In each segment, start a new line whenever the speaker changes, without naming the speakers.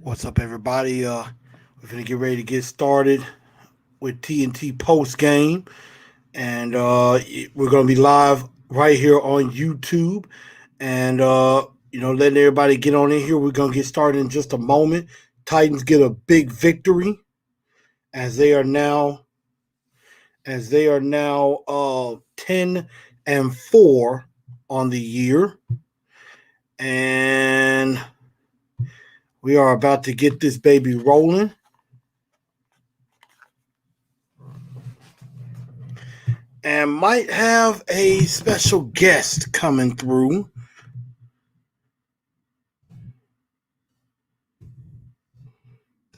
What's up, everybody? We're gonna get ready to get started with TNT Postgame, and we're gonna be live right here on YouTube, and letting everybody get on in here. We're gonna get started in just a moment. Titans get a big victory as they are now 10-4 on the year, and we are about to get this baby rolling. And might have a special guest coming through.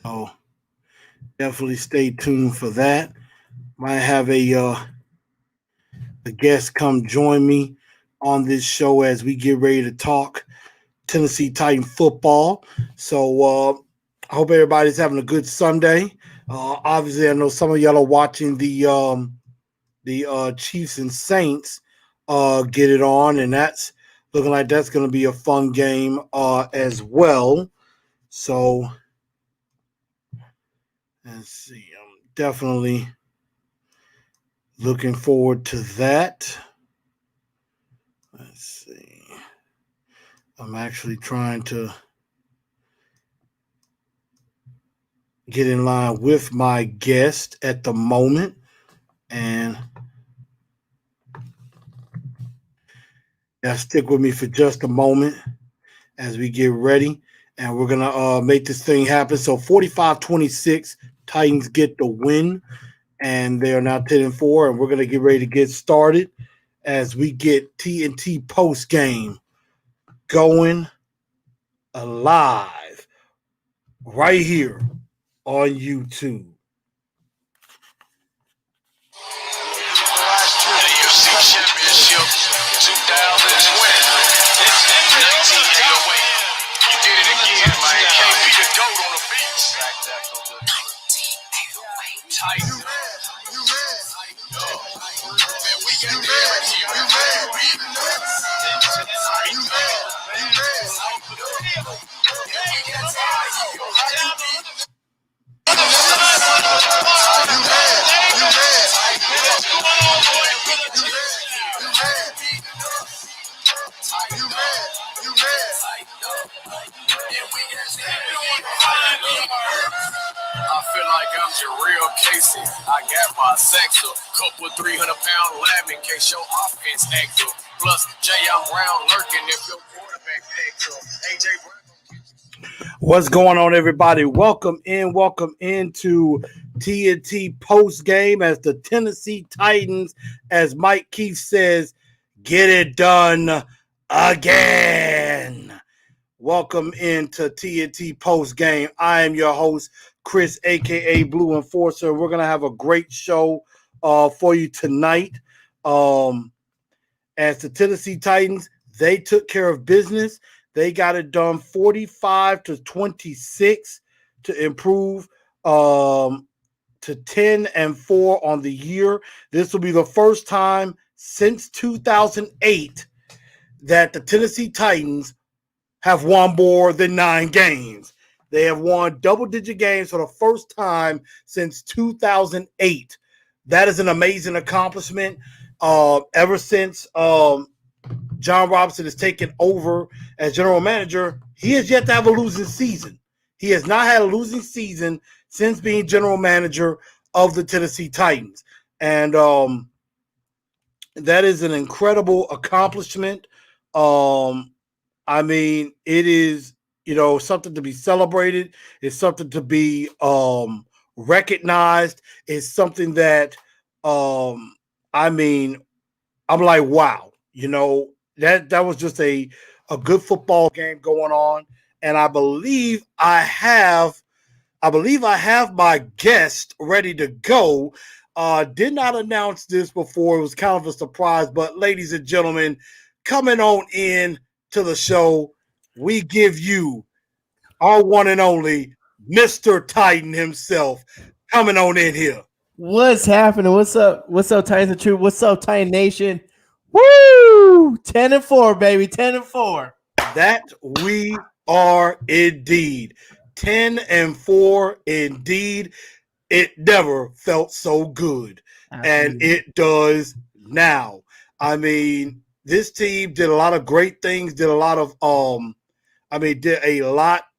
So definitely stay tuned for that. Might have a guest come join me on this show as we get ready to talk Tennessee Titan football. So I hope everybody's having a good Sunday. Obviously, I know some of y'all are watching the Chiefs and Saints get it on, and that's looking like that's going to be a fun game as well. So let's see. I'm definitely looking forward to that. Let's see. I'm actually trying to get in line with my guest at the moment, and stick with me for just a moment as we get ready, and we're going to make this thing happen. So 45-26, Titans get the win, and they are now 10-4, and we're going to get ready to get started as we get TNT Postgame going alive right here on YouTube.
Championship 2020. It's 1908. You did it again, man. Can't be the goat on the beach. Tight. Man, we got the energy. I feel like I'm Jarrell Casey. I got my sexual couple 300-pound lab in case your offense active. Plus, J.M. Brown lurking if your quarterback active. A.J. Brown.
What's going on, everybody? Welcome into TNT Postgame as the Tennessee Titans, as Mike Keith says, get it done again. Welcome into TNT Postgame. I am your host, Chris, a.k.a. Blue Enforcer. We're going to have a great show for you tonight. As the Tennessee Titans, they took care of business. They got it done 45-26 to improve to 10-4 on the year. This will be the first time since 2008 that the Tennessee Titans have won more than 9 games. They have won double-digit games for the first time since 2008. That is an amazing accomplishment. Ever since John Robinson has taken over as general manager, he has yet to have a losing season. He has not had a losing season since being general manager of the Tennessee Titans. And that is an incredible accomplishment. I mean, it is, something to be celebrated. It's something to be recognized. It's something that, I'm like, wow, that was just a good football game going on. And I believe I have my guest ready to go. Did not announce this before. It was kind of a surprise, but ladies and gentlemen, coming on in to the show, we give you our one and only Mr. Titan himself coming on in here.
What's happening? What's up? What's up, Titans of Truth? What's up, Titan Nation? Woo! 10-4, baby. 10-4.
That we are indeed. 10-4 indeed. It never felt so good.
Absolutely.
And it does now. I mean, this team did a lot of great things, did a lot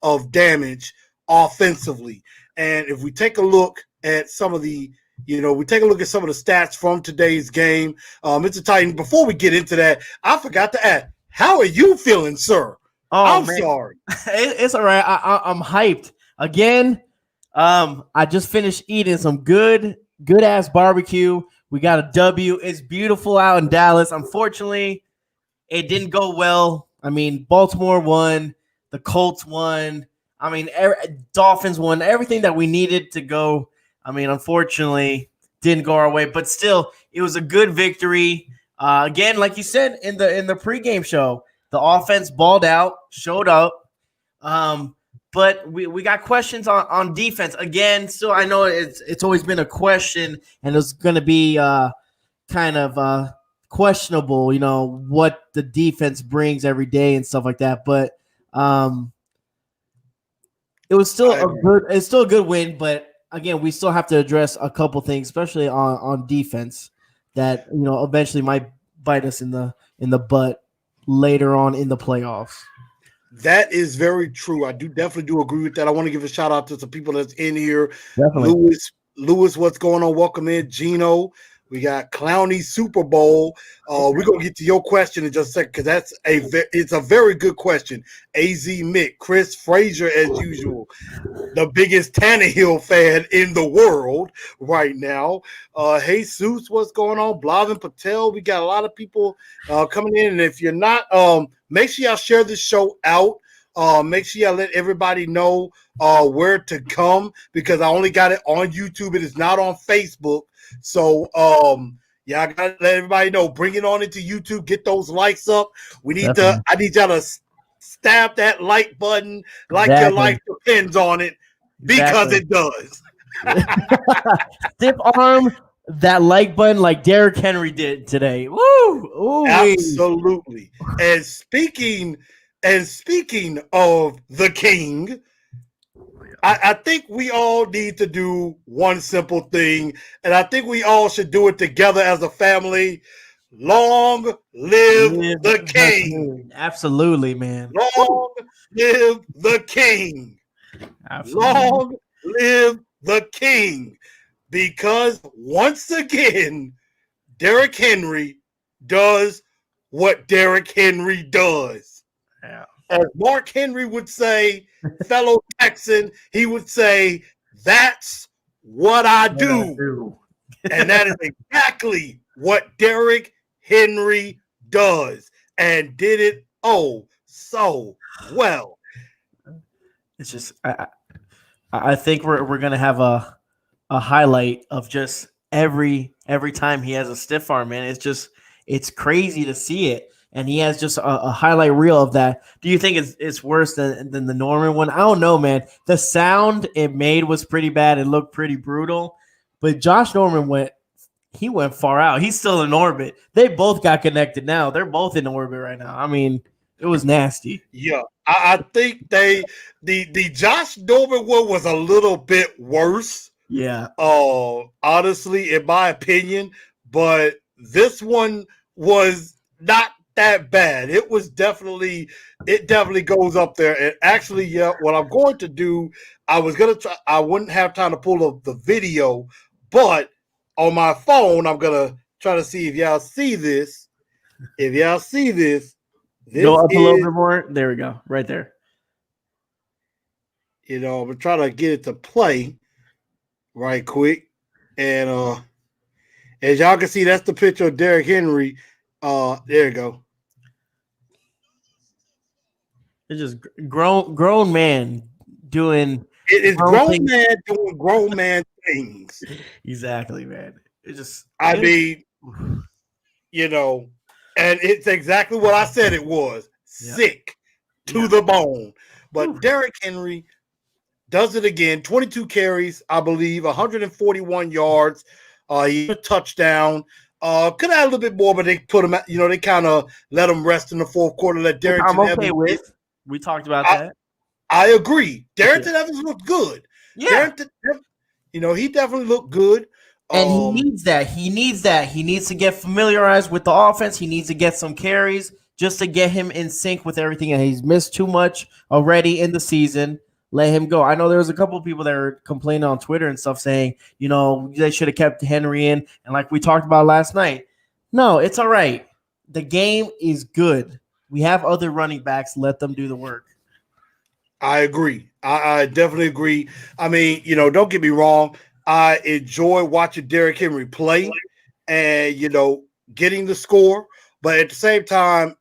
of damage offensively. And if we take a look at some of the stats from today's game, Mr. Titan, before we get into that, I forgot to ask, how are you feeling, sir? I'm sorry.
It's all right. I'm hyped. Again, I just finished eating some good ass barbecue. We got a W. It's beautiful out in Dallas. Unfortunately, it didn't go well. I mean, Baltimore won. The Colts won. I mean, Dolphins won. Everything that we needed to go. I mean, unfortunately, didn't go our way. But still, it was a good victory. Again, like you said in the pregame show, the offense balled out, showed up. But we got questions on defense. Again, still, I know it's always been a question, and it's going to be kind of questionable, what the defense brings every day and stuff like that. But it was still a good win. But again, we still have to address a couple things, especially on defense, that eventually might bite us in the butt later on in the playoffs.
That is very true. I definitely do agree with that. I want to give a shout out to some people that's in here.
Definitely.
Lewis, what's going on? Welcome in. Gino, we got Clowney Super Bowl. We're gonna get to your question in just a second because it's a very good question. AZ Mick, Chris Frazier, as usual, the biggest Tannehill fan in the world right now. Jesus, what's going on? Blavin Patel, we got a lot of people coming in, and if you're not, make sure y'all share this show out. Make sure y'all let everybody know where to come because I only got it on YouTube. It is not on Facebook. So I gotta let everybody know. Bring it on into YouTube. Get those likes up. I need y'all to stab that like button like your life depends on it because it does.
Stiff arm that like button like Derrick Henry did today. Woo! Ooh,
absolutely. And speaking of the king, I think we all need to do one simple thing, and I think we all should do it together as a family. Long live the king.
Absolutely, man.
Long live the king. Absolutely. Long live the king. Because once again, Derrick Henry does what Derrick Henry does.
Yeah.
As Mark Henry would say, fellow Texan, he would say, that's what I do. And that is exactly what Derrick Henry does and did it so well.
It's just I think we're gonna have a highlight of just every time he has a stiff arm, man. It's crazy to see it. And he has just a highlight reel of that. Do you think it's worse than the Norman one? I don't know, man. The sound it made was pretty bad. It looked pretty brutal. But Josh Norman went far out. He's still in orbit. They both got connected now. They're both in orbit right now. I mean, it was nasty.
Yeah, I think the Josh Norman one was a little bit worse.
Yeah.
Honestly, in my opinion, but this one was not that bad. It definitely goes up there. And actually, what I'm going to do, I wouldn't have time to pull up the video, but on my phone, I'm gonna try to see if y'all see this. If y'all see this
go up a little bit more. There we go, right there.
I'm gonna try to get it to play right quick, and as y'all can see, that's the picture of Derrick Henry. There you go.
It's just grown man doing.
It is grown man doing grown man things.
Exactly, man.
And it's exactly what I said it was. Yeah. Sick to the bone. But Derrick Henry does it again. 22 carries, I believe, 141 yards. He had a touchdown. Could have had a little bit more, but they put him at, they kind of let him rest in the fourth quarter. Let Derrick.
I'm okay with. We talked about that.
I agree. Darrington Evans looked good.
Yeah.
Darrington, he definitely looked good.
And he needs that. He needs that. He needs to get familiarized with the offense. He needs to get some carries just to get him in sync with everything. And he's missed too much already in the season. Let him go. I know there was a couple of people that were complaining on Twitter and stuff saying, they should have kept Henry in. And like we talked about last night, no, it's all right. The game is good. We have other running backs. Let them do the work.
I agree. I definitely agree. I mean, don't get me wrong. I enjoy watching Derrick Henry play and, getting the score. But at the same time,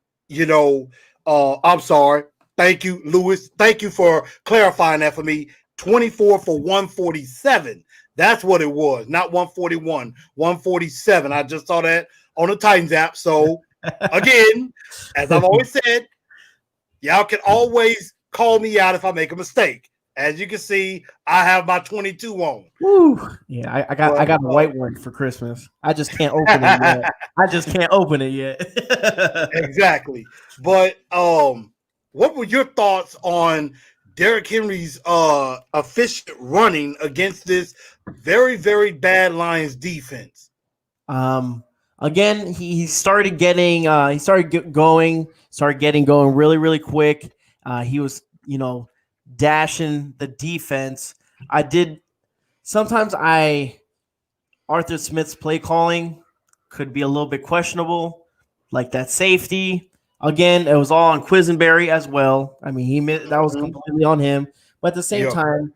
I'm sorry. Thank you, Lewis. Thank you for clarifying that for me. 24 for 147. That's what it was, not 141, 147. I just saw that on the Titans app. So, again, as I've always said, y'all can always call me out if I make a mistake. As you can see, I have my 22 on.
Woo. Yeah, I got a white one for Christmas. I just can't open it yet.
Exactly. But what were your thoughts on Derrick Henry's efficient running against this very, very bad Lions defense?
Again, he started getting going really, really quick. He was, dashing the defense. Arthur Smith's play calling could be a little bit questionable, like that safety. Again, it was all on Quisenberry as well. I mean, that was completely on him. But at the same time,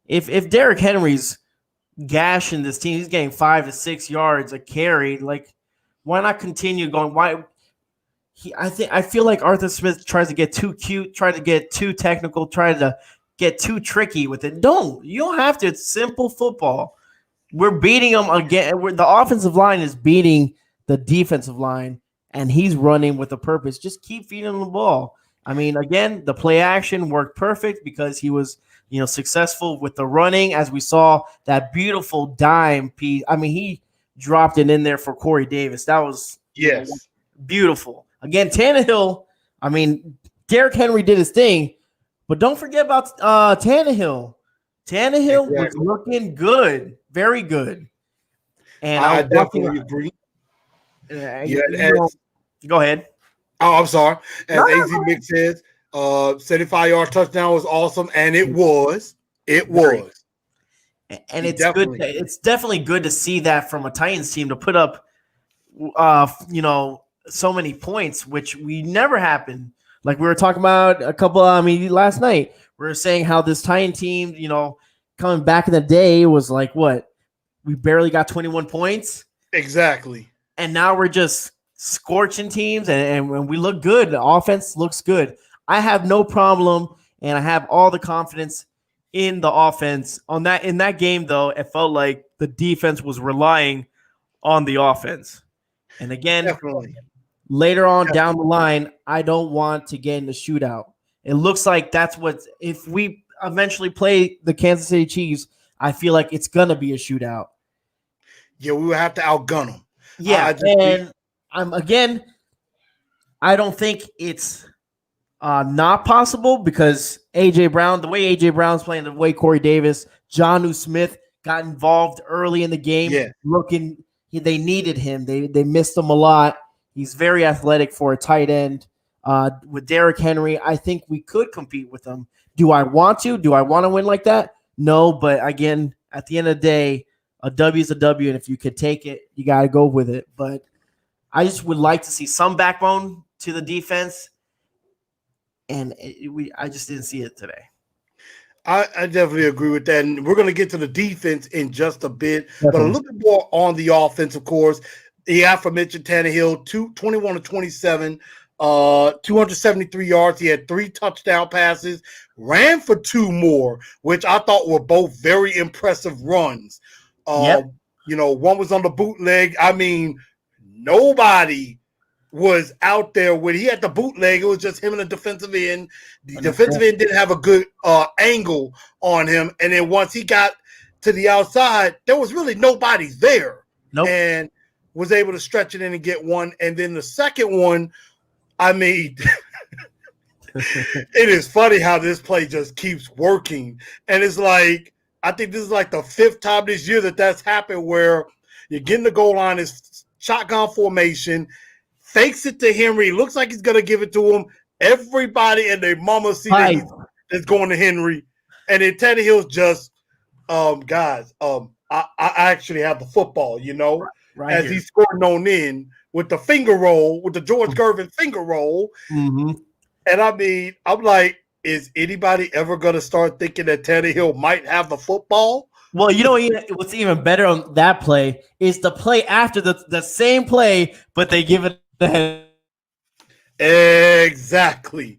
if Derrick Henry's gashing this team, he's getting 5 to 6 yards a carry. Like, why not continue going? Why? I feel like Arthur Smith tries to get too cute, try to get too technical, try to get too tricky with it. You don't have to. It's simple football. We're beating them again. The offensive line is beating the defensive line, and he's running with a purpose. Just keep feeding him the ball. I mean, again, the play action worked perfect because he was, successful with the running, as we saw that beautiful dime piece. I mean, he dropped it in there for Corey Davis. That was beautiful. Again, Tannehill, I mean, Derrick Henry did his thing, but don't forget about Tannehill. Tannehill was looking good, very good. And
I definitely agree.
Go ahead.
Oh, I'm sorry. As AZ Mick says, 75-yard touchdown was awesome, and it was. It was.
And it's good. It's definitely good to see that from a Titans team to put up, so many points, which we never happened. Like we were talking about last night, we were saying how this Titan team, coming back in the day was like what? We barely got 21 points.
Exactly.
And now we're just scorching teams and we look good. The offense looks good. I have no problem and I have all the confidence in the offense. In that game, though, it felt like the defense was relying on the offense. And again, later on down the line, I don't want to get in the shootout. It looks like that's if we eventually play the Kansas City Chiefs, I feel like it's going to be a shootout.
Yeah, we will have to outgun them.
Yeah, I don't think it's not possible because the way A.J. Brown's playing, the way Corey Davis, Jonnu Smith got involved early in the game, they needed him. They missed him a lot. He's very athletic for a tight end. With Derrick Henry, I think we could compete with him. Do I want to? Do I want to win like that? No, but again, at the end of the day, a W is a W, and if you could take it, you got to go with it. But I just would like to see some backbone to the defense, and I just didn't see it today.
I definitely agree with that, and we're going to get to the defense in just a bit, but a little bit more on the offense, of course. The aforementioned Tannehill, 21 to 27, 273 yards. He had 3 touchdown passes, ran for 2 more, which I thought were both very impressive runs. One was on the bootleg. I mean, nobody was out there when he had the bootleg. It was just him and the defensive end. The defensive end didn't have a good angle on him. And then once he got to the outside, there was really nobody there.
Nope.
And was able to stretch it in and get one. And then the second one, I mean, It is funny how this play just keeps working. And it's like, I think this is like the 5th time this year that that's happened where you're getting the goal line, is shotgun formation, fakes it to Henry, looks like he's going to give it to him. Everybody and their mama see that he's going to Henry. And then Tannehill's just, guys, I actually have the football,
right
as
here.
he's scoring on in with the finger roll, with the George Gervin finger roll.
Mm-hmm.
And I mean, I'm like, is anybody ever going to start thinking that Tannehill might have the football?
Well, what's even better on that play is the play after the same play, but they give it the head.
Exactly.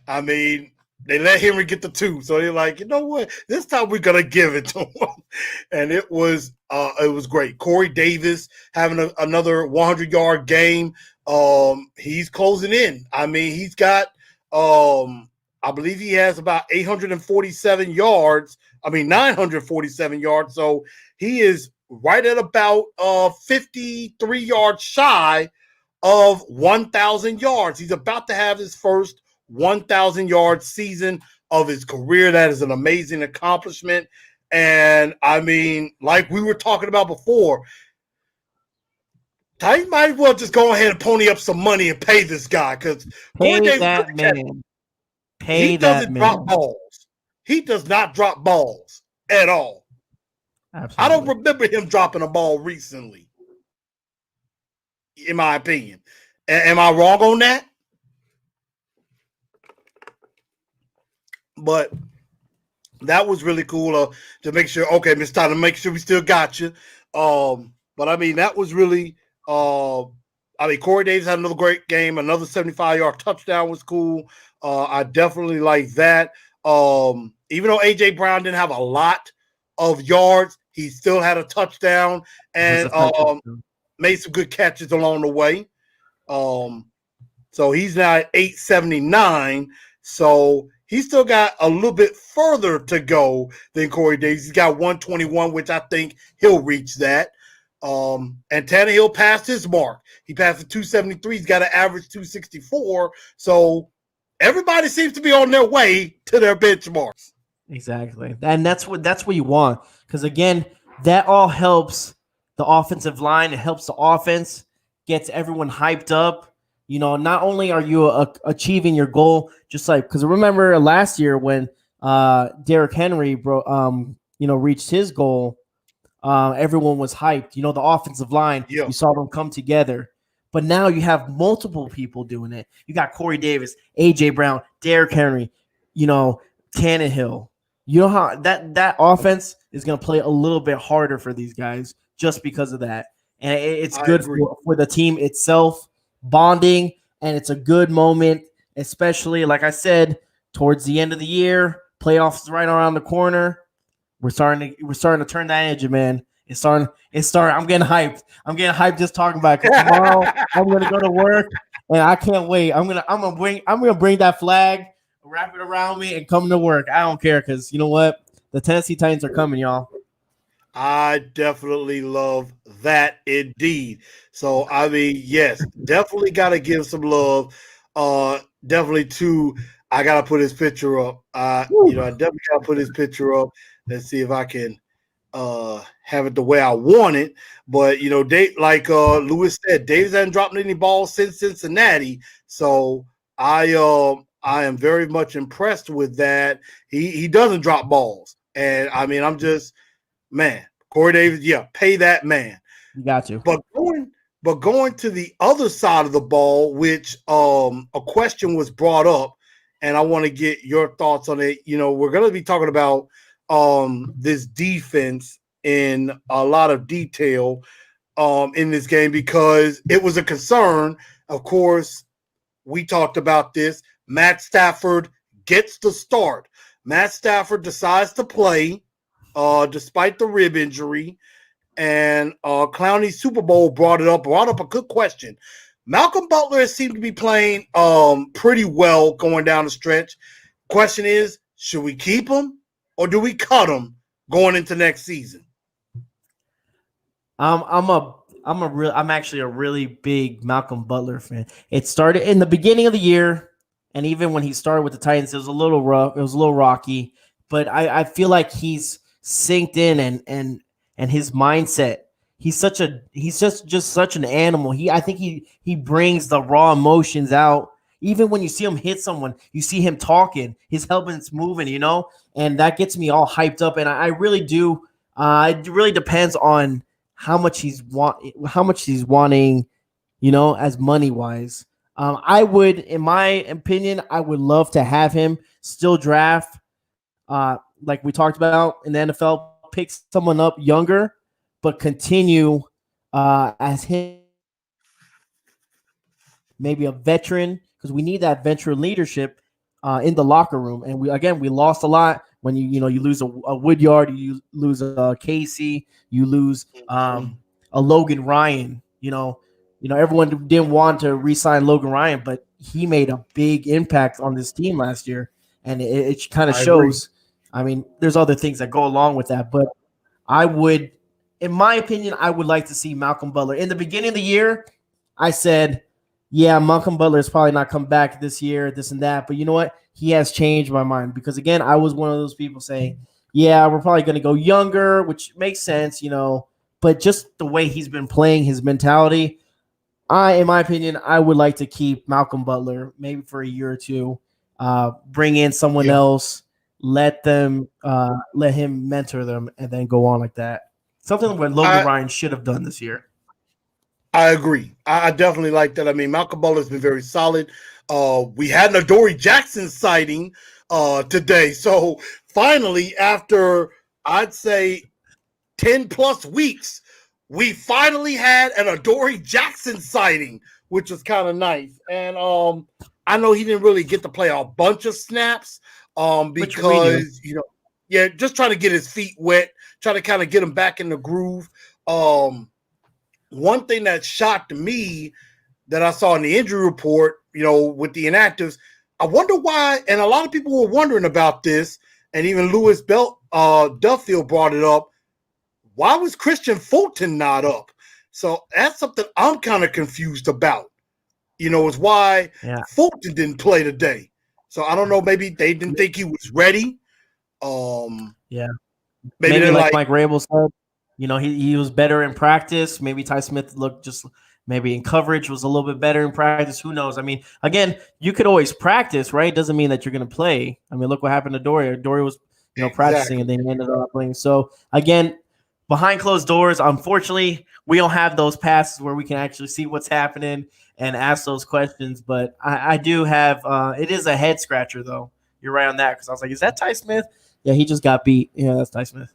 I mean, they let Henry get the 2, so they're like, you know what? This time we're gonna give it to him, and it was great. Corey Davis having another 100-yard game. He's closing in. I mean, he's got I believe he has about 847 yards. 947 yards. So he is right at about 53 yards shy of 1,000 yards. He's about to have his first 1,000-yard season of his career. That is an amazing accomplishment. And I mean, like we were talking about before, Titans might as well just go ahead and pony up some money and pay this guy, because
Pay that man.
He doesn't drop balls. He does not drop balls at all.
Absolutely.
I don't remember him dropping a ball recently, in my opinion. Am I wrong on that? But that was really cool to make sure. Okay, Mr. Tyler, make sure we still got you. But I mean, that was really. Corey Davis had another great game. Another 75-yard touchdown was cool. I definitely like that. Even though A.J. Brown didn't have a lot of yards, he still had a touchdown and made some good catches along the way. So he's now at 879. So he's still got a little bit further to go than Corey Davis. He's got 121, which I think he'll reach that. And Tannehill passed his mark. He passed the 273. He's got an average 264. So everybody seems to be on their way to their benchmarks.
Exactly. And that's what you want. Because again, that all helps the offensive line. It helps the offense, gets everyone hyped up. Not only are you achieving your goal, just like, because remember last year when Derrick Henry reached his goal, everyone was hyped. The offensive line, You saw them come together. But now you have multiple people doing it. You got Corey Davis, A.J. Brown, Derrick Henry, Tannehill. You know how that offense is going to play a little bit harder for these guys just because of that. And it's good for the team itself, bonding, and it's a good moment, especially, like I said, towards the end of the year. Playoffs right around the corner. We're starting to turn that engine, man. It's starting. I'm getting hyped. I'm getting hyped just talking about it. 'Cause tomorrow I'm gonna go to work and I can't wait. I'm gonna bring that flag, wrap it around me, and come to work. I don't care, because you know what? The Tennessee Titans are coming, y'all.
I definitely love that indeed. So I mean, yes, definitely gotta give some love. Definitely to I gotta put his picture up. I definitely gotta put his picture up. Let's see if I can have it the way I want it. But like Lewis said, Davis hasn't dropped any balls since Cincinnati. So I am very much impressed with that. He doesn't drop balls. And I mean, I'm just, man, Corey Davis, pay that man.
You got to.
But going to the other side of the ball, which a question was brought up, and I want to get your thoughts on it. We're going to be talking about this defense in a lot of detail in this game, because it was a concern. Of course, we talked about this. Matt Stafford gets the start. Matt Stafford decides to play despite the rib injury. And Clowney's Super Bowl brought up a good question. Malcolm Butler seemed to be playing pretty well going down the stretch. Question is, should we keep him or do we cut him going into next season?
I'm actually a really big Malcolm Butler fan. It started in the beginning of the year, and even when he started with the Titans, it was a little rough. It was a little rocky, but I feel like he's synced in and his mindset. He's just such an animal. I think he brings the raw emotions out. Even when you see him hit someone, you see him talking, his helmet's moving, and that gets me all hyped up. And I really do. It really depends on how much he's wanting, as money wise. I would, in my opinion, I would love to have him still draft, like we talked about in the NFL, pick someone up younger, but continue as him, maybe a veteran, because we need that veteran leadership in the locker room. And we lost a lot when you lose a Woodyard, you lose a Casey, you lose a Logan Ryan. Everyone didn't want to re-sign Logan Ryan, but he made a big impact on this team last year, and it kind of shows. I mean, there's other things that go along with that, but I would, in my opinion, I would like to see Malcolm Butler. In the beginning of the year, I said, yeah, Malcolm Butler is probably not come back this year, this and that. But you know what? He has changed my mind because, again, I was one of those people saying, yeah, we're probably going to go younger, which makes sense, but just the way he's been playing, his mentality, in my opinion, I would like to keep Malcolm Butler maybe for a year or two, bring in someone else, let him mentor them, and then go on like that. Something what Logan Ryan should have done this year.
I agree. I definitely like that. I mean, Malcolm Butler has been very solid. We had an Adoree Jackson sighting today. So finally, after I'd say 10 plus weeks, we finally had an Adoree Jackson sighting, which was kind of nice. And I know he didn't really get to play a bunch of snaps because, just trying to get his feet wet, trying to kind of get him back in the groove. One thing that shocked me that I saw in the injury report, with the inactives, I wonder why, and a lot of people were wondering about this, and even Louis Duffield brought it up. Why was Christian Fulton not up? So that's something I'm kind of confused about. Is why Fulton didn't play today. So I don't know. Maybe they didn't think he was ready.
Maybe like Mike Rabel said. He was better in practice. Maybe Ty Smith looked just maybe in coverage was a little bit better in practice. Who knows? I mean, again, you could always practice, right? Doesn't mean that you're going to play. I mean, look what happened to Dory. Dory was, practicing and then ended up playing. So again, behind closed doors, unfortunately, we don't have those passes where we can actually see what's happening and ask those questions. But I do have. It is a head scratcher, though. You're right on that because I was like, is that Ty Smith? Yeah, he just got beat. Yeah, that's Ty Smith.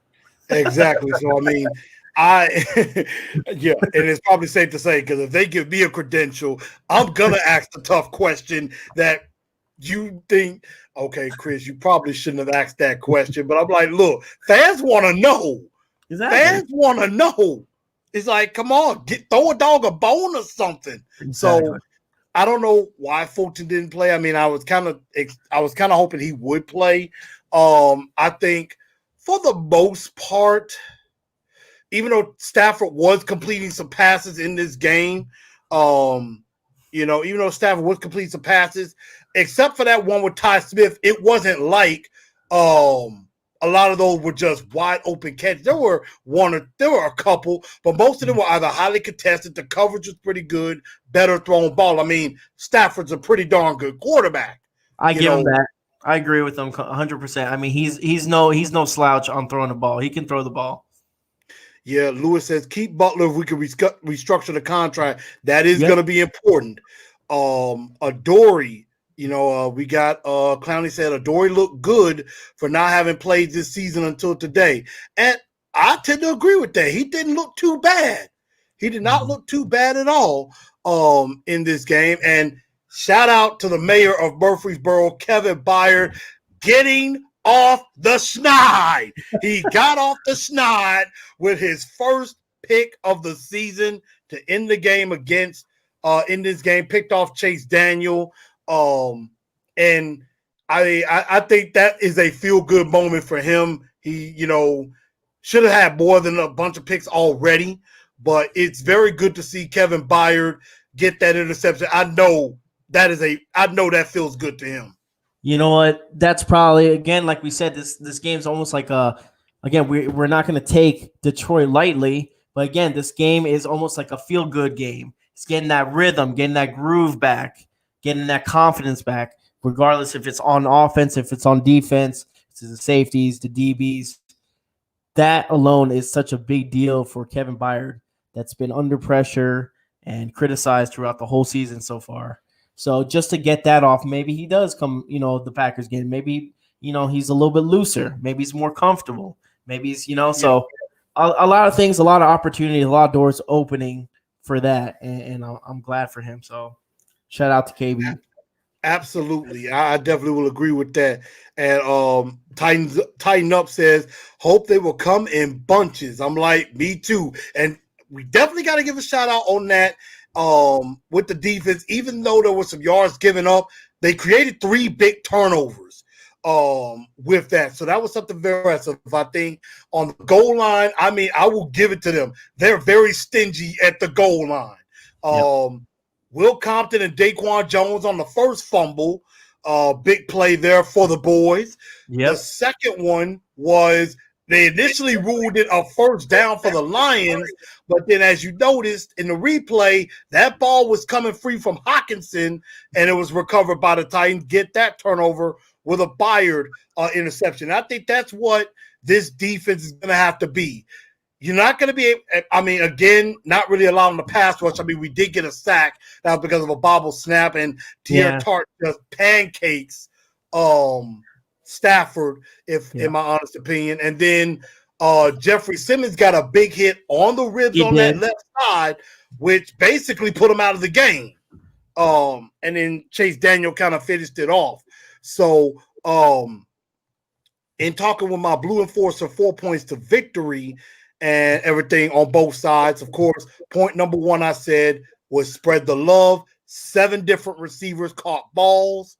Exactly. So, I mean, and it's probably safe to say, because if they give me a credential, I'm going to ask the tough question that you think, okay, Chris, you probably shouldn't have asked that question. But I'm like, look, fans want to know. Exactly. Fans want to know. It's like, come on, throw a dog a bone or something. Exactly. So I don't know why Fulton didn't play. I mean, I was kind of hoping he would play. I think for the most part, even though Stafford was completing some passes in this game, even though Stafford was completing some passes, except for that one with Ty Smith, it wasn't like a lot of those were just wide open catches. There were a couple, but most of them were either highly contested. The coverage was pretty good, better thrown ball. I mean, Stafford's a pretty darn good quarterback.
I give him that. I agree with him 100%. I mean, he's no slouch on throwing the ball. He can throw the ball.
Yeah, Lewis says keep Butler if we can restructure the contract. That is going to be important. Adoree, we got Clowney said Adoree looked good for not having played this season until today. And I tend to agree with that. He didn't look too bad. He did not look too bad at all in this game. And shout out to the mayor of Murfreesboro, Kevin Byard, getting off the schneid. He got off the schneid with his first pick of the season to end the game in this game, picked off Chase Daniel. And I think that is a feel-good moment for him. He, should have had more than a bunch of picks already. but it's very good to see Kevin Byard get that interception. I know that feels good to him.
You know what? That's probably, again, like we said, this game's almost like again, we're not going to take Detroit lightly, but again, this game is almost like a feel good game. It's getting that rhythm, getting that groove back, getting that confidence back, regardless if it's on offense, if it's on defense, it's the safeties, the DBs. That alone is such a big deal for Kevin Byard that's been under pressure and criticized throughout the whole season so far. So just to get that off, maybe he does come, the Packers game. Maybe, he's a little bit looser. Maybe he's more comfortable. Maybe he's, so a lot of things, a lot of opportunities, a lot of doors opening for that. And I'm glad for him. So shout out to KB.
Absolutely. I definitely will agree with that. And Tighten Up says, hope they will come in bunches. I'm like, me too. And we definitely got to give a shout out on that with the defense. Even though there was some yards given up, they created 3 big turnovers with that. So that was something very impressive. I think on the goal line, I mean, I will give it to them. They're very stingy at the goal line. Will Compton and Daquan Jones on the first fumble. Big play there for the boys.
Yep.
The second one was they initially ruled it a first down for the Lions, but then as you noticed in the replay, that ball was coming free from Hawkinson, and it was recovered by the Titans. Get that turnover with a Byard interception. I think that's what this defense is going to have to be. You're not going to be – I mean, again, not really allowing the pass rush. I mean, we did get a sack. That was because of a bobble snap, and Tier Tart just pancakes Stafford, in my honest opinion. And then Jeffrey Simmons got a big hit on the ribs that left side, which basically put him out of the game. And then Chase Daniel kind of finished it off. So in talking with my Blue Enforcer, 4 points to victory – and everything on both sides. Of course, point number 1 I said was spread the love. 7 different receivers caught balls,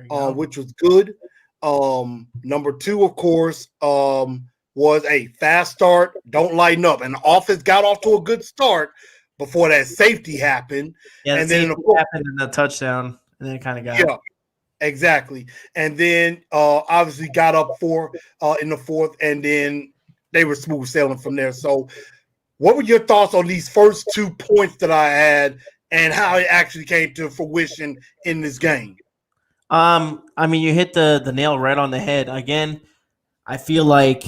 which was good. Number 2, of course, was a fast start. Don't lighten up. And the offense got off to a good start before that safety happened.
Yeah,
and then
happened in the touchdown, and then it kind of got.
Yeah, exactly. And then obviously got up 4 in the 4th, and then they were smooth sailing from there. So what were your thoughts on these first 2 points that I had and how it actually came to fruition in this game?
I mean, you hit the nail right on the head. Again, I feel like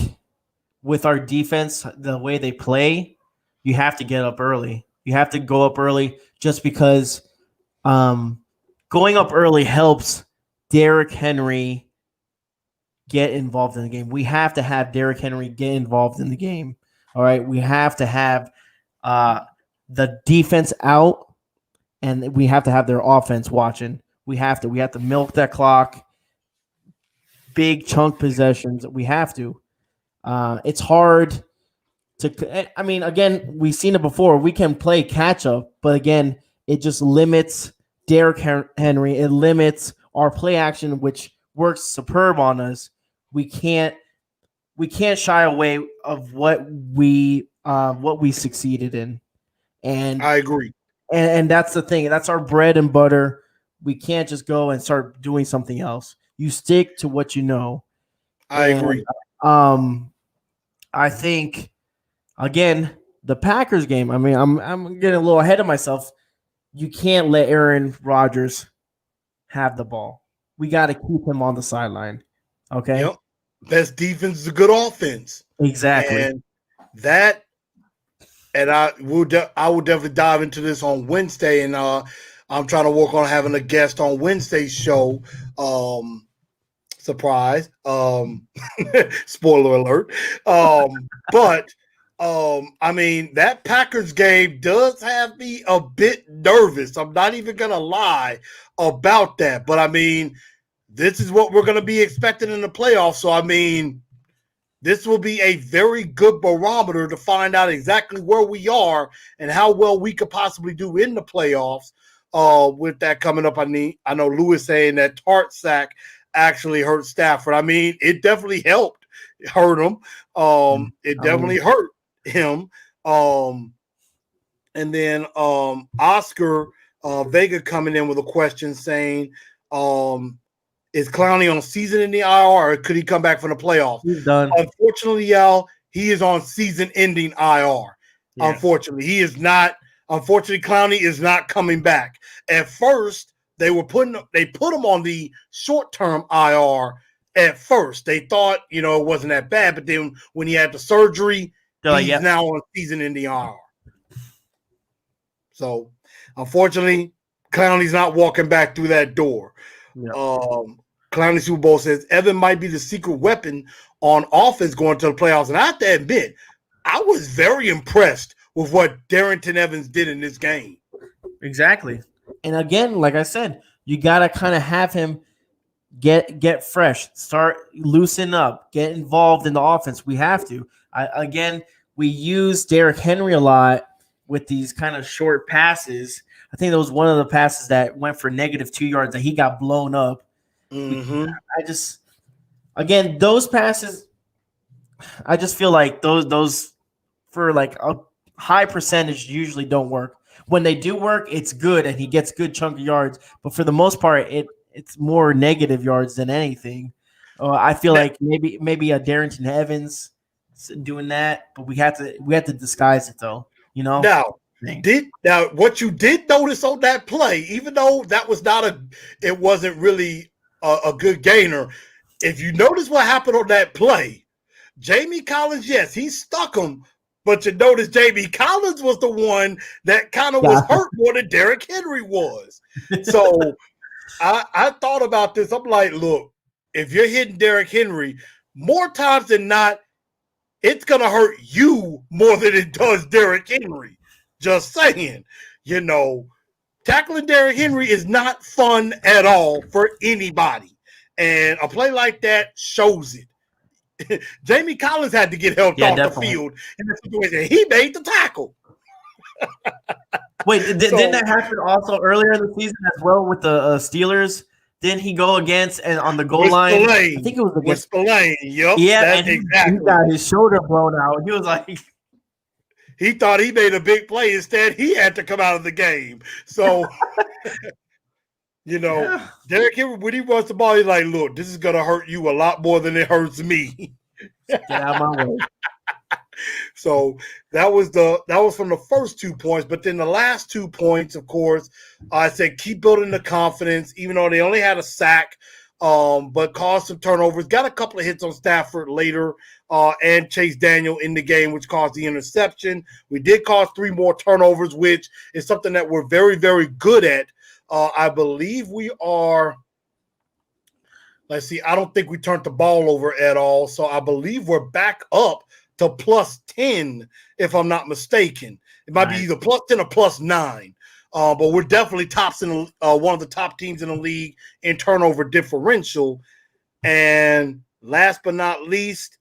with our defense, the way they play, you have to get up early. You have to go up early just because going up early helps Derrick Henry get involved in the game. We have to have Derrick Henry get involved in the game. All right. We have to have the defense out, and we have to have their offense watching. We have to milk that clock. Big chunk possessions. We have to. It's hard to. I mean, again, we've seen it before. We can play catch up, but again, it just limits Derrick Henry. It limits our play action, which works superb on us. We can't shy away of what we succeeded in, and
I agree.
And that's the thing. That's our bread and butter. We can't just go and start doing something else. You stick to what you know.
I agree.
I think again the Packers game. I mean, I'm getting a little ahead of myself. You can't let Aaron Rodgers have the ball. We got to keep him on the sideline. Okay.
Yep. Best defense is a good offense.
Exactly.
And I will definitely dive into this on Wednesday, and I'm trying to work on having a guest on Wednesday's show. Surprise. Spoiler alert. But I mean, that Packers game does have me a bit nervous. I'm not even gonna lie about that. But I mean, this is what we're gonna be expecting in the playoffs. So I mean, this will be a very good barometer to find out exactly where we are and how well we could possibly do in the playoffs. With that coming up, I know Lewis saying that Tart sack actually hurt Stafford. I mean, it definitely hurt him. It definitely hurt him. And then Oscar Vega coming in with a question saying, is Clowney on season-ending IR, or could he come back from the playoffs?
He's done.
Unfortunately, y'all, he is on season-ending IR.
Yeah.
Unfortunately, he is not. Unfortunately, Clowney is not coming back. At first, they put him on the short-term IR. At first, they thought it wasn't that bad, but then when he had the surgery, he's now on season-ending IR. So, unfortunately, Clowney's not walking back through that door.
Yeah.
Clowney Super Bowl says Evan might be the secret weapon on offense going to the playoffs. And I have to admit, I was very impressed with what Darrington Evans did in this game.
Exactly. And again, like I said, you got to kind of have him get fresh, start loosen up, get involved in the offense. We have to. We use Derrick Henry a lot with these kind of short passes. I think that was one of the passes that went for -2 yards that he got blown up.
Mm-hmm.
Those passes, I just feel like those for like a high percentage usually don't work. When they do work, it's good and he gets good chunk of yards. But for the most part, it's more negative yards than anything. I feel like maybe a Darrington Evans doing that, but we have to disguise it though.
Now, what you did notice on that play, even though that was it wasn't really a good gainer. If you notice what happened on that play, Jamie Collins, yes, he stuck him, but you notice Jamie Collins was the one that kind of was hurt more than Derrick Henry was. So I thought about this. I'm like, look, if you're hitting Derrick Henry, more times than not, it's going to hurt you more than it does Derrick Henry. Just saying, tackling Derrick Henry is not fun at all for anybody. And a play like that shows it. Jamie Collins had to get helped off the field in the situation. He made the tackle.
Wait, didn't that happen also earlier in the season as well with the Steelers? Didn't he go against and on the goal line?
Spillane.
I think it was against
Spillane. Yep.
Yeah, and he got his shoulder blown out. He was like,
he thought he made a big play. Instead, he had to come out of the game. So, Derrick Henry, when he runs the ball, he's like, look, this is going to hurt you a lot more than it hurts me.
Get out of my way.
So that was from the first 2 points. But then the last 2 points, of course, I said keep building the confidence, even though they only had a sack, but caused some turnovers. Got a couple of hits on Stafford later, and Chase Daniel in the game, which caused the interception. We did cause 3 more turnovers, which is something that we're very, very good at. I believe we are. Let's see. I don't think we turned the ball over at all. So I believe we're back up to +10, if I'm not mistaken. It might be either +10 or +9. But we're definitely one of the top teams in the league in turnover differential. And last but not least,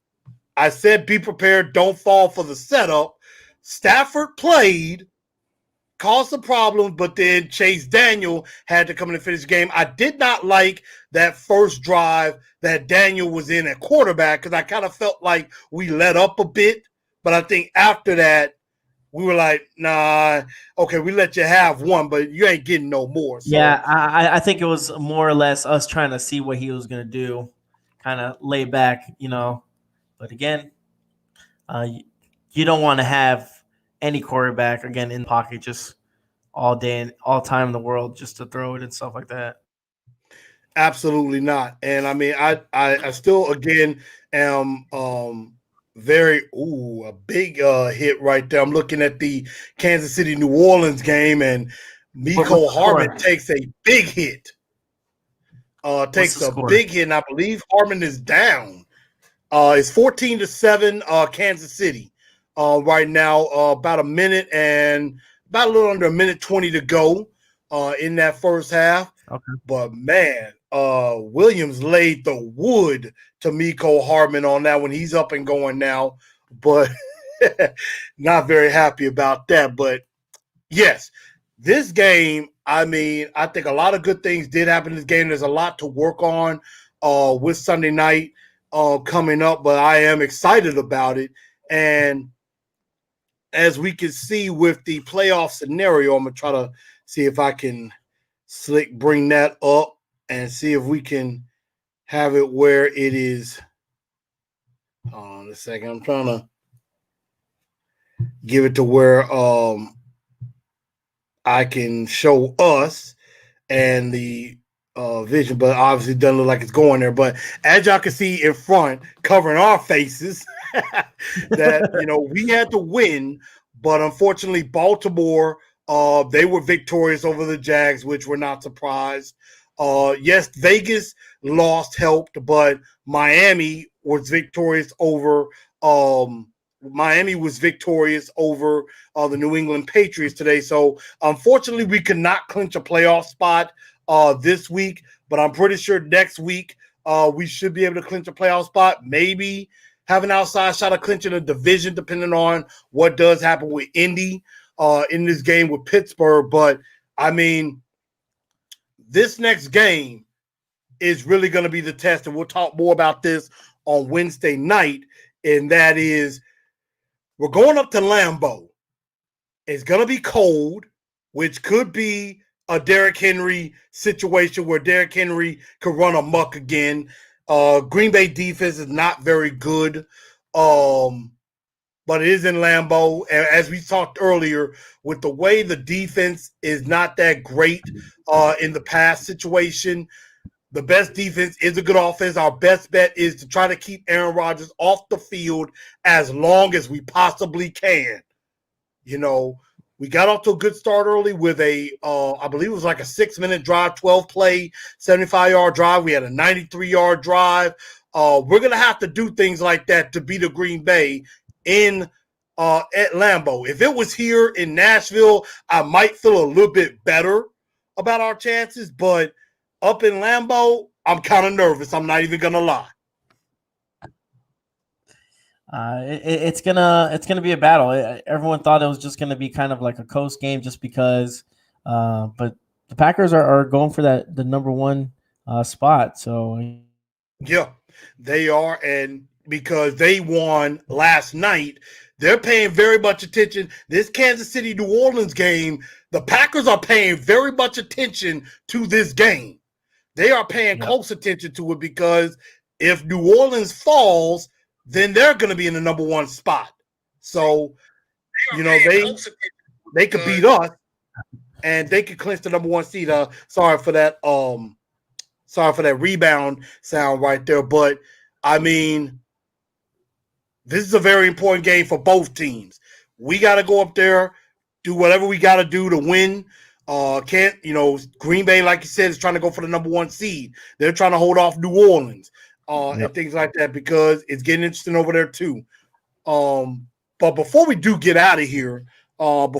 I said be prepared, don't fall for the setup. Stafford played, caused some problems, but then Chase Daniel had to come in and finish the game. I did not like that first drive that Daniel was in at quarterback because I kind of felt like we let up a bit. But I think after that, we were like, nah, okay, we let you have one, but you ain't getting no more. So.
Yeah, I think it was more or less us trying to see what he was going to do, kind of lay back, But again, you don't want to have any quarterback, again, in the pocket just all day and all time in the world just to throw it and stuff like that.
Absolutely not. And, I mean, I still, again, am a big hit right there. I'm looking at the Kansas City New Orleans game, and Mecole Hardman takes a big hit. Big hit, and I believe Hardman is down. It's 14-7 Kansas City right now. About a little under a minute 20 to go in that first half.
Okay.
But man, Williams laid the wood to Mecole Hardman on that one. He's up and going now, but not very happy about that. But yes, this game, I mean, I think a lot of good things did happen in this game. There's a lot to work on with Sunday night coming up, but I am excited about it. And as we can see with the playoff scenario, I'm gonna try to see if I can bring that up and see if we can have it where it is. Hold on a second. I'm trying to give it to where I can show us and the vision, but obviously doesn't look like it's going there. But as y'all can see in front, covering our faces, that we had to win, but unfortunately Baltimore, they were victorious over the Jags, which we're not surprised. Yes, Vegas lost, helped, but Miami was victorious over the New England Patriots today. So unfortunately, we could not clinch a playoff spot this week, but I'm pretty sure next week we should be able to clinch a playoff spot. Maybe have an outside shot of clinching a division, depending on what does happen with Indy in this game with Pittsburgh. But I mean, this next game is really going to be the test, and we'll talk more about this on Wednesday night. And that is, we're going up to Lambeau. It's going to be cold, which could be a Derrick Henry situation where Derrick Henry could run amok again. Green Bay defense is not very good, but it is in Lambeau. And as we talked earlier, with the way the defense is not that great in the past situation, the best defense is a good offense. Our best bet is to try to keep Aaron Rodgers off the field as long as we possibly can. We got off to a good start early with I believe it was like a 6-minute drive, 12-play, 75-yard drive. We had a 93-yard drive. We're going to have to do things like that to beat the Green Bay at Lambeau. If it was here in Nashville, I might feel a little bit better about our chances, but up in Lambeau, I'm kind of nervous. I'm not even going to lie.
It's gonna be a battle. Everyone thought it was just gonna be kind of like a coast game, just because. But the Packers are going for the number one spot. So
yeah, they are, and because they won last night, they're paying very much attention. This Kansas City New Orleans game, the Packers are paying very much attention to this game. They are paying close attention to it, because if New Orleans falls, then they're going to be in the number one spot. So, they could beat us, and they could clinch the number one seed. Sorry for that rebound sound right there. But, I mean, this is a very important game for both teams. We got to go up there, do whatever we got to do to win. Green Bay, like you said, is trying to go for the number one seed. They're trying to hold off New Orleans and things like that, because it's getting interesting over there too. But before we do get out of here, what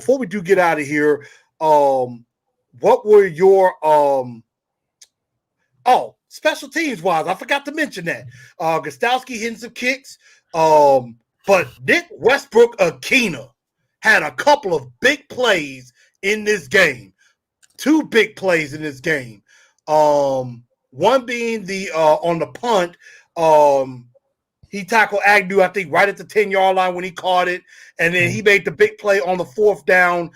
were your special teams wise? I forgot to mention that. Gostowski hitting some kicks, but Nick Westbrook-Akina had a couple of big plays in this game. 2 big plays in this game. One being the on the punt, he tackled Agnew, I think, right at the 10-yard line when he caught it, and then he made the big play on the 4th down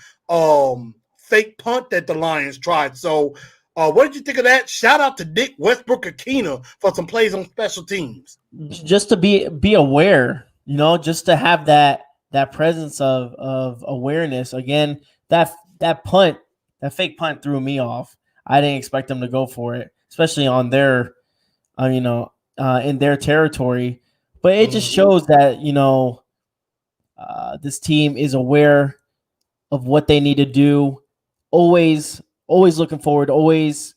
fake punt that the Lions tried. So, what did you think of that? Shout out to Nick Westbrook-Akina for some plays on special teams.
Just to be aware, just to have that presence of awareness. Again, that punt. That fake punt threw me off. I didn't expect them to go for it, especially on their, in their territory. But it just shows that, this team is aware of what they need to do. Always looking forward. Always,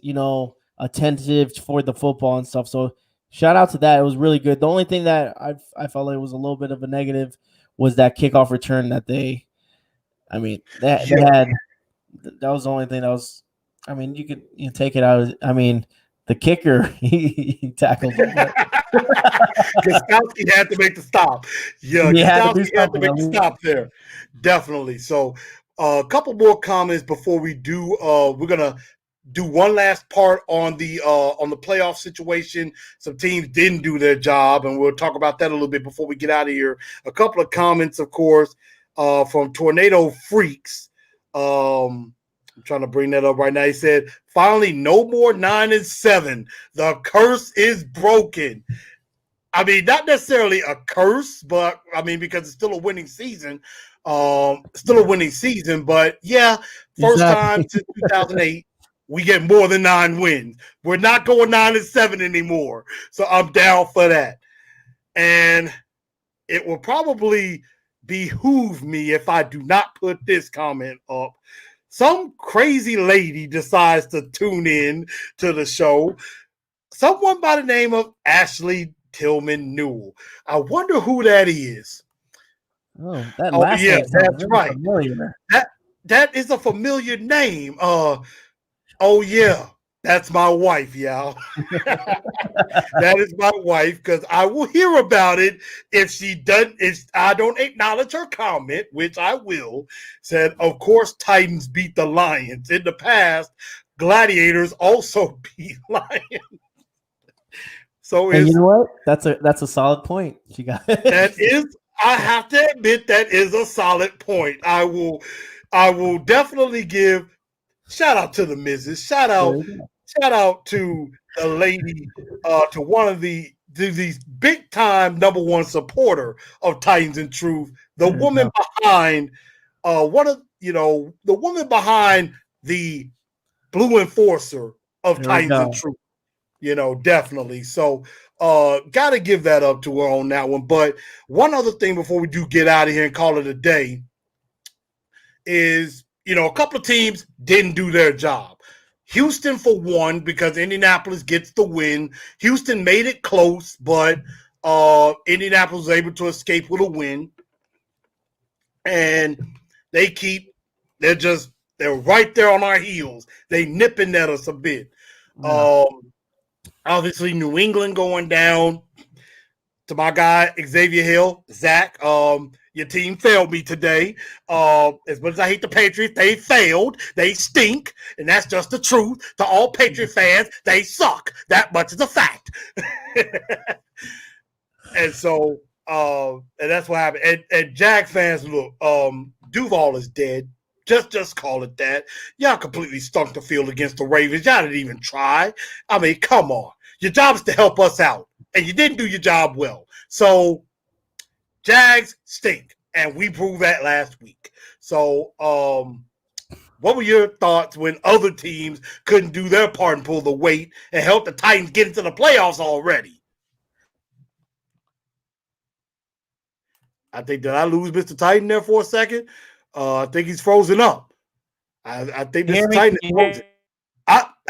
attentive for the football and stuff. So shout out to that. It was really good. The only thing that I felt like was a little bit of a negative was that kickoff return that they had. That was the only thing that was. I mean, you could take it out. The kicker he tackled him.
Gostowski had to make the stop. Yeah, Gostowski had to make the stop there. Definitely. So, a couple more comments before we do. We're gonna do one last part on the playoff situation. Some teams didn't do their job, and we'll talk about that a little bit before we get out of here. A couple of comments, of course. from Tornado Freaks. I'm trying to bring that up right now. He said, finally, no more 9-7. The curse is broken. I mean, not necessarily a curse, but I mean, because it's still a winning season. But yeah, first time since 2008, we get more than 9 wins. We're not going 9-7 anymore. So I'm down for that. And it will probably behoove me if I do not put this comment up. Some crazy lady decides to tune in to the show. Someone by the name of Ashley Tillman Newell. I wonder who that is.
Oh, that last
yeah,
name
that's right.
familiar.
That is a familiar name. Oh yeah, that's my wife, y'all. That is my wife, because I will hear about it if she doesn't. If I don't acknowledge her comment, which I will. Said, of course, Titans beat the Lions in the past. Gladiators also beat Lions. So
and you know what? That's a solid point. She got it.
That is. I have to admit that is a solid point. I will definitely give shout out to the missus. Shout out to the lady, to one of these big time number one supporter of Titans and Truth. The woman behind the woman behind the Blue Enforcer of Titans and Truth. Definitely. So got to give that up to her on that one. But one other thing before we do get out of here and call it a day is, a couple of teams didn't do their job. Houston, for one, because Indianapolis gets the win. Houston made it close, but Indianapolis was able to escape with a win. And they're right there on our heels. They nipping at us a bit. Yeah. Obviously, New England going down. To my guy, Xavier Hill, Zach, your team failed me today. As much as I hate the Patriots, they failed. They stink, and that's just the truth. To all Patriot fans, they suck. That much is a fact. And so, and that's what happened. And Jag fans, look, Duval is dead. Just call it that. Y'all completely stunk the field against the Ravens. Y'all didn't even try. I mean, come on. Your job is to help us out, and you didn't do your job well. So, Jags stink, and we proved that last week. So, what were your thoughts when other teams couldn't do their part and pull the weight and help the Titans get into the playoffs already? I think, did I lose Mr. Titan there for a second? I think he's frozen up. I think Mr. Titan is frozen.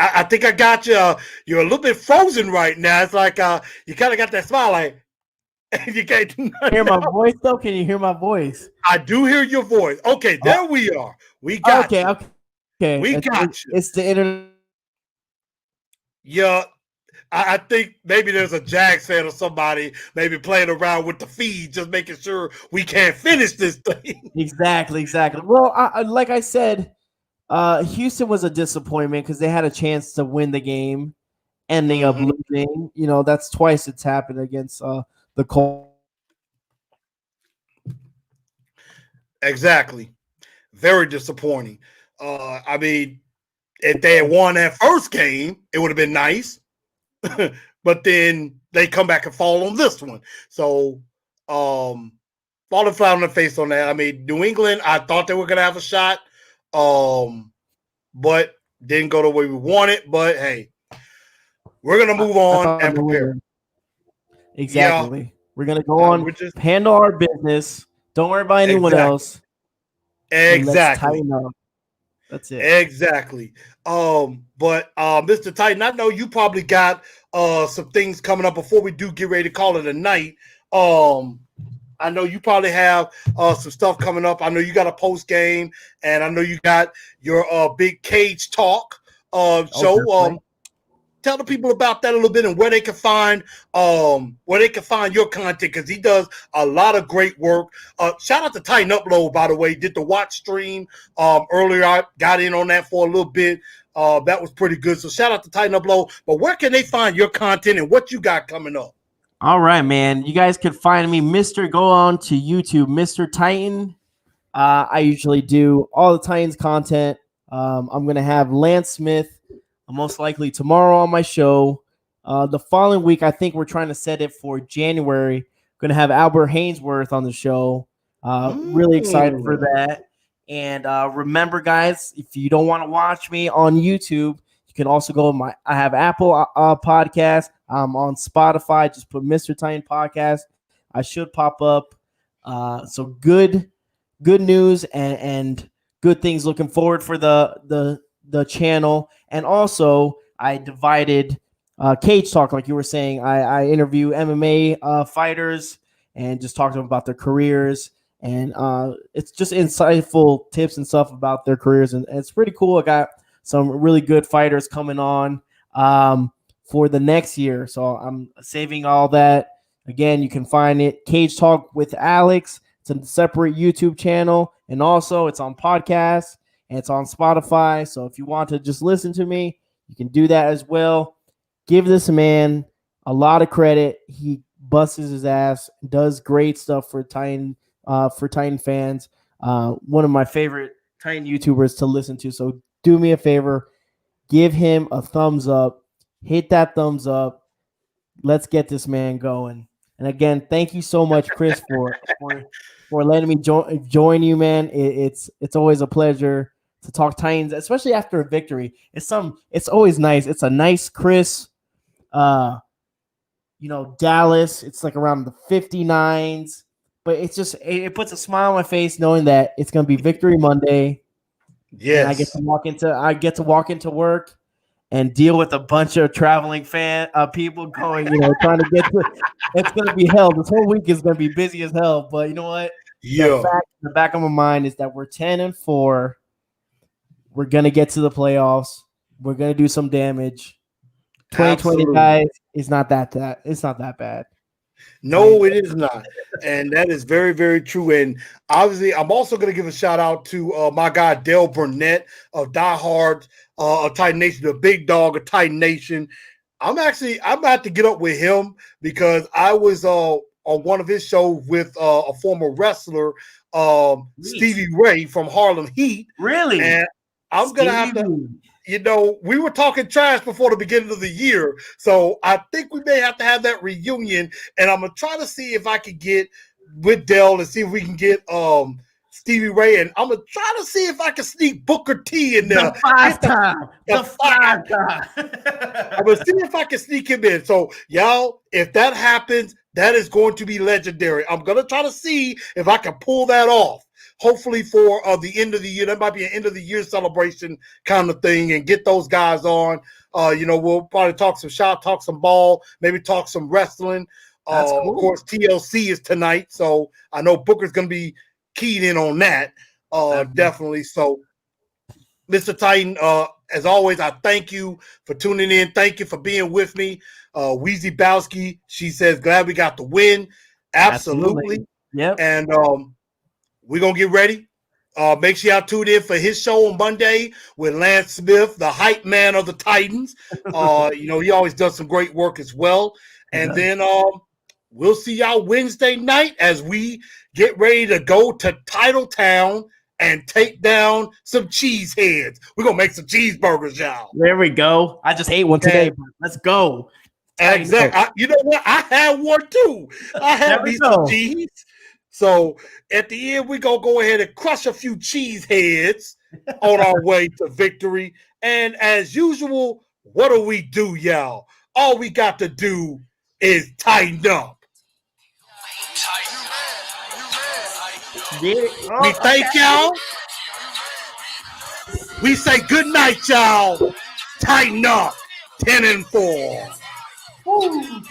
I think I got you. You're a little bit frozen right now. It's like you kind of got that smile, like you can't
hear my voice though. Can you hear my voice?
I do hear your voice. Okay, there we are. We got you.
Okay.
We got you.
It's the internet.
Yeah, I think maybe there's a Jags fan or somebody maybe playing around with the feed, just making sure we can't finish this thing.
Exactly. Well, like I said, Houston was a disappointment because they had a chance to win the game, and they up losing. That's twice it's happened against the Colts.
Exactly. Very disappointing. I mean, if they had won that first game, it would have been nice. But then they come back and fall on this one. So, falling flat on the face on that. I mean, New England, I thought they were going to have a shot. But didn't go the way we wanted. But hey, we're gonna move on and prepare.
Exactly. Yeah. We're gonna go on, handle our business. Don't worry about anyone else.
Exactly.
Let's tighten up. That's it.
Exactly. But Mr. Titan, I know you probably got some things coming up before we do get ready to call it a night. I know you probably have some stuff coming up. I know you got a post game, and I know you got your big cage talk show. Tell the people about that a little bit and where they can find your content, because he does a lot of great work. Shout out to Titan Upload, by the way. Did the watch stream earlier. I got in on that for a little bit. That was pretty good. So shout out to Titan Upload. But where can they find your content and what you got coming up?
All right, man. You guys can find me, go on to YouTube, Mr. Titan. I usually do all the Titans content. I'm going to have Lance Smith most likely tomorrow on my show. The following week, I think we're trying to set it for January. Going to have Albert Hainsworth on the show. Really excited for that. And remember, guys, if you don't want to watch me on YouTube, you can also go on I have Apple podcast. I'm on Spotify. Just put Mr. Titan Podcast. I should pop up. So good news and good things looking forward for the channel. And also, I divided Cage Talk, like you were saying. I interview MMA fighters and just talk to them about their careers. And it's just insightful tips and stuff about their careers. And it's pretty cool. I got some really good fighters coming on for the next year. So I'm saving all that. Again, you can find it, Cage Talk with Alex. It's a separate YouTube channel. And also it's on podcasts and it's on Spotify. So if you want to just listen to me, you can do that as well. Give this man a lot of credit. He busts his ass, does great stuff for Titan fans. One of my favorite Titan YouTubers to listen to. So do me a favor, give him a thumbs up, hit that thumbs up. Let's get this man going. And again, thank you so much, Chris, for letting me join you, man. It's always a pleasure to talk Titans, especially after a victory. It's always nice. It's a nice, crisp, Dallas. It's like around the 59s, but it puts a smile on my face knowing that it's going to be Victory Monday.
Yes,
and I get to walk into work and deal with a bunch of traveling people going, trying to get to. It's going to be hell. This whole week is going to be busy as hell. But you know what?
Yeah.
The back of my mind is that we're 10-4. We're going to get to the playoffs. We're going to do some damage. 2020, guys, it's not that bad.
No, it is not. And that is very, very true. And obviously, I'm also going to give a shout out to my guy, Dale Burnett of Die Hard, of Titan Nation, the big dog of Titan Nation. I'm about to get up with him because I was on one of his shows with a former wrestler, Stevie Ray from Harlem Heat.
Really?
And I'm going to have to... we were talking trash before the beginning of the year, so I think we may have to have that reunion, and I'm going to try to see if I can get with Dell and see if we can get Stevie Ray, and I'm going to try to see if I can sneak Booker T in there.
The five time.
I'm going to see if I can sneak him in. So, y'all, if that happens, that is going to be legendary. I'm going to try to see if I can pull that off. Hopefully for the end of the year. That might be an end of the year celebration kind of thing and get those guys on. We'll probably talk some shot, talk some ball, maybe talk some wrestling. Cool. Of course, TLC is tonight. So I know Booker's going to be keyed in on that. Definitely. So, Mr. Titan, as always, I thank you for tuning in. Thank you for being with me. Weezy Bowski, she says, glad we got the win. Absolutely.
Yep.
And we're going to get ready. Make sure y'all tune in for his show on Monday with Lance Smith, the hype man of the Titans. He always does some great work as well. And then we'll see y'all Wednesday night as we get ready to go to Titletown and take down some cheese heads. We're going to make some cheeseburgers, y'all.
There we go. I just ate one today, but let's go.
Exactly. You know what? I had one too. I had me some cheese. So at the end, we're going to go ahead and crush a few cheese heads on our way to victory. And as usual, what do, y'all? All we got to do is tighten up. We thank y'all. We say good night, y'all. Tighten up. 10-4. Woo.